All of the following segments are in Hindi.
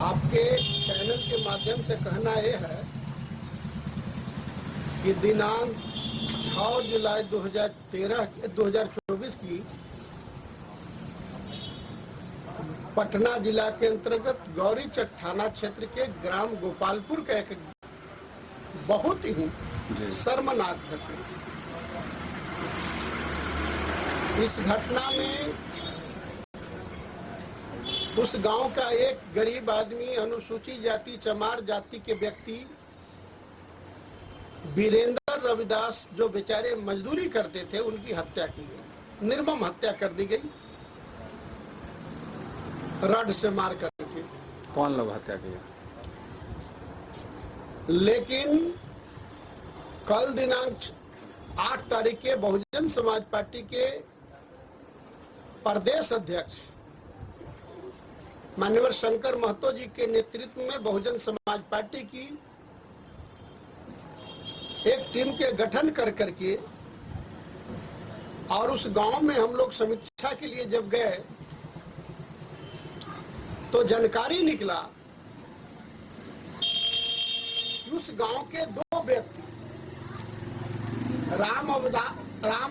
आपके चैनल के माध्यम से कहना यह है कि दिनांक 6 जुलाई 2024 की पटना जिला के अंतर्गत गौरीचक थाना क्षेत्र के ग्राम गोपालपुर का एक बहुत ही शर्मनाक घटना। इस घटना में उस गांव का एक गरीब आदमी, अनुसूचित जाति चमार जाति के व्यक्ति वीरेंद्र रविदास, जो बेचारे मजदूरी करते थे, उनकी हत्या की गई। निर्मम हत्या कर दी गई, रड से मार करके। कौन लोग हत्या किया? लेकिन कल दिनांक 8 तारीख के बहुजन समाज पार्टी के प्रदेश अध्यक्ष माननीय शंकर महतो जी के नेतृत्व में बहुजन समाज पार्टी की एक टीम के गठन कर करके और उस गांव में हम लोग समीक्षा के लिए जब गए तो जानकारी निकला कि उस गांव के दो व्यक्ति राम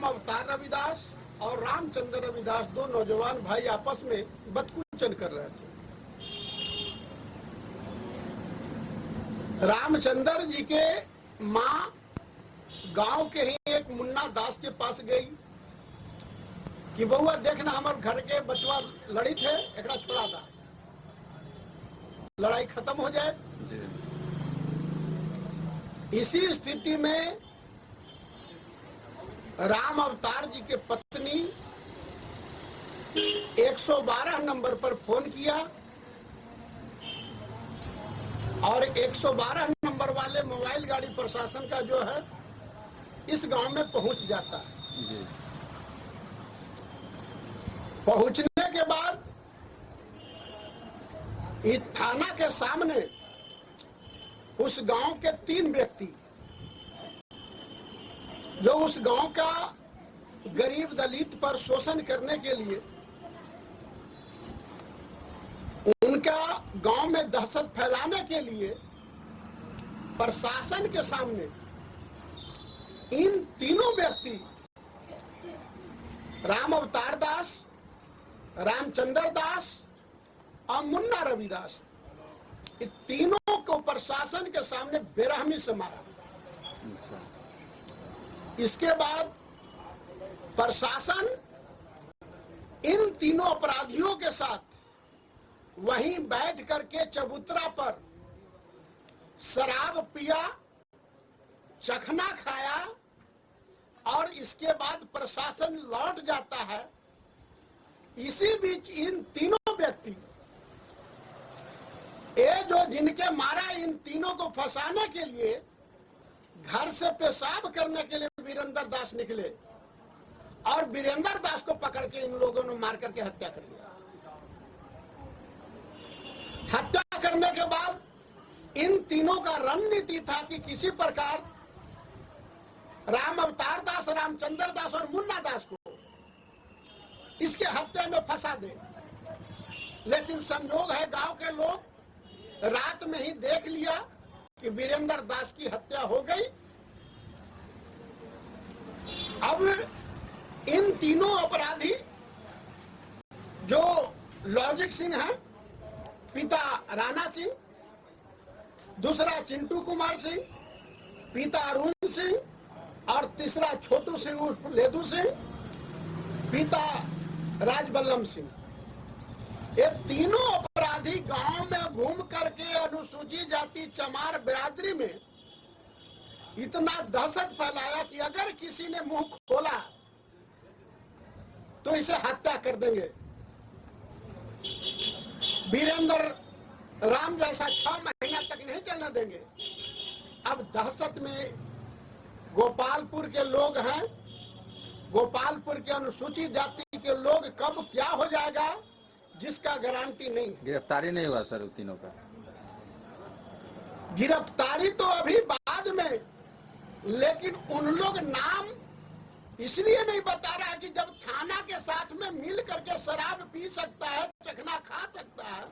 अवतार रविदास और रामचंद्र रविदास, दो नौजवान भाई आपस में बदकुचन कर रहे थे। रामचंद्र जी के माँ गांव के ही एक मुन्ना दास के पास गई कि बउआ देखना, हमारे घर के बचवा लड़ी थे, एकरा छोड़ा था, लड़ाई खत्म हो जाए। इसी स्थिति में राम अवतार जी के पत्नी 112 नंबर पर फोन किया और 112 नंबर वाले मोबाइल गाड़ी प्रशासन का जो है इस गांव में पहुंच जाता है। पहुंचने के बाद इस थाना के सामने उस गांव के 3 व्यक्ति, जो उस गांव का गरीब दलित पर शोषण करने के लिए, उनका गांव में दहशत फैलाने के लिए प्रशासन के सामने इन तीनों व्यक्ति राम अवतार दास, रामचंद्र दास और मुन्ना रविदास, इन तीनों को प्रशासन के सामने बेरहमी से मारा। इसके बाद प्रशासन इन तीनों अपराधियों के साथ वहीं बैठ करके चबूतरा पर शराब पिया, चखना खाया और इसके बाद प्रशासन लौट जाता है। इसी बीच इन तीनों व्यक्ति, ये जो जिनके मारा, इन तीनों को फंसाने के लिए घर से पेशाब करने के लिए वीरेंद्र दास निकले और वीरेंद्र दास को पकड़ के इन लोगों ने मार करके हत्या कर दिया। हत्या करने के बाद इन तीनों का रणनीति था कि किसी प्रकार राम अवतार दास, रामचंद्र दास और मुन्ना दास को इसके हत्या में फंसा दे। लेकिन संयोग है गांव के लोग रात में ही देख लिया कि वीरेंद्र दास की हत्या हो गई। अब इन तीनों अपराधी, जो लॉजिक सिंह है, पिता राणा सिंह, दूसरा चिंटू कुमार सिंह, पिता अरुण सिंह और तीसरा छोटू सिंह उर्फ लेदू सिंह, पिता राजबल्लभ सिंह, ये तीनों अपराधी गांव में घूम करके अनुसूचित जाति चमार बिरादरी में इतना दहशत फैलाया कि अगर किसी ने मुंह खोला तो इसे हत्या कर देंगे। वीरेंद्र राम जैसा 6 महीना तक नहीं चलने देंगे। अब दहशत में गोपालपुर के लोग हैं, गोपालपुर के अनुसूचित जाति के लोग, कब क्या हो जाएगा जिसका गारंटी नहीं। गिरफ्तारी नहीं हुआ सर उन तीनों का? गिरफ्तारी तो अभी बाद में, लेकिन उन लोग नाम इसलिए नहीं बता रहा कि जब थाना के साथ में मिल करके शराब पी सकता है, चखना खा सकता है,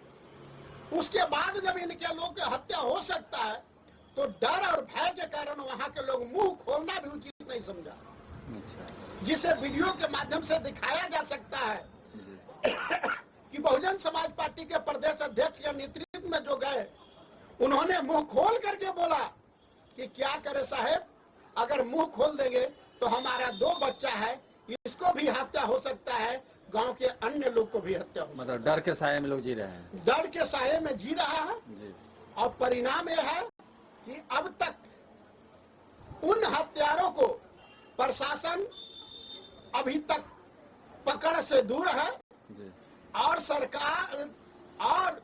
उसके बाद जब इनके लोग की हत्या हो सकता है तो डर और भय के कारण वहां के लोग मुंह खोलना भी उचित नहीं समझा, अच्छा। जिसे वीडियो के माध्यम से दिखाया जा सकता है कि बहुजन समाज पार्टी के प्रदेश अध्यक्ष के नेतृत्व में जो गए उन्होंने मुंह खोल करके बोला कि क्या करे साहब, अगर मुंह खोल देंगे तो हमारा 2 बच्चा है, इसको भी हत्या हो सकता है, गांव के अन्य लोग को भी हत्या हो सकता मतलब डर के साये में लोग जी रहे हैं। है। डर के साये में जी रहा है जी। और परिणाम यह है कि अब तक उन हत्यारों को प्रशासन अभी तक पकड़ से दूर है जी। और सरकार और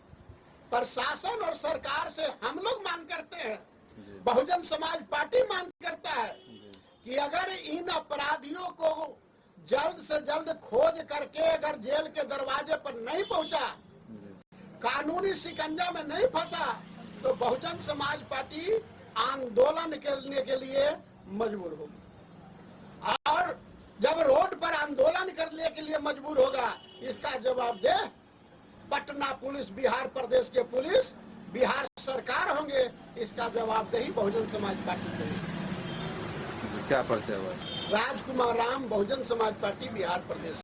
प्रशासन और सरकार से हम लोग मांग करते हैं, जी। बहुजन समाज पार्टी मांग करता है जी। कि अगर इन अपराधियों को जल्द से जल्द खोज करके अगर जेल के दरवाजे पर नहीं पहुंचा, जी। कानूनी शिकंजा में नहीं फंसा, तो बहुजन समाज पार्टी आंदोलन करने के लिए मजबूर होगी और जब रोड पर आंदोलन करने के लिए मजबूर होगा, इसका जवाब दे पटना पुलिस, बिहार प्रदेश के पुलिस, बिहार सरकार होंगे, इसका जवाबदेही बहुजन समाज पार्टी करेगी। क्या परिचय हुआ? राजकुमार राम, बहुजन समाज पार्टी, बिहार प्रदेश।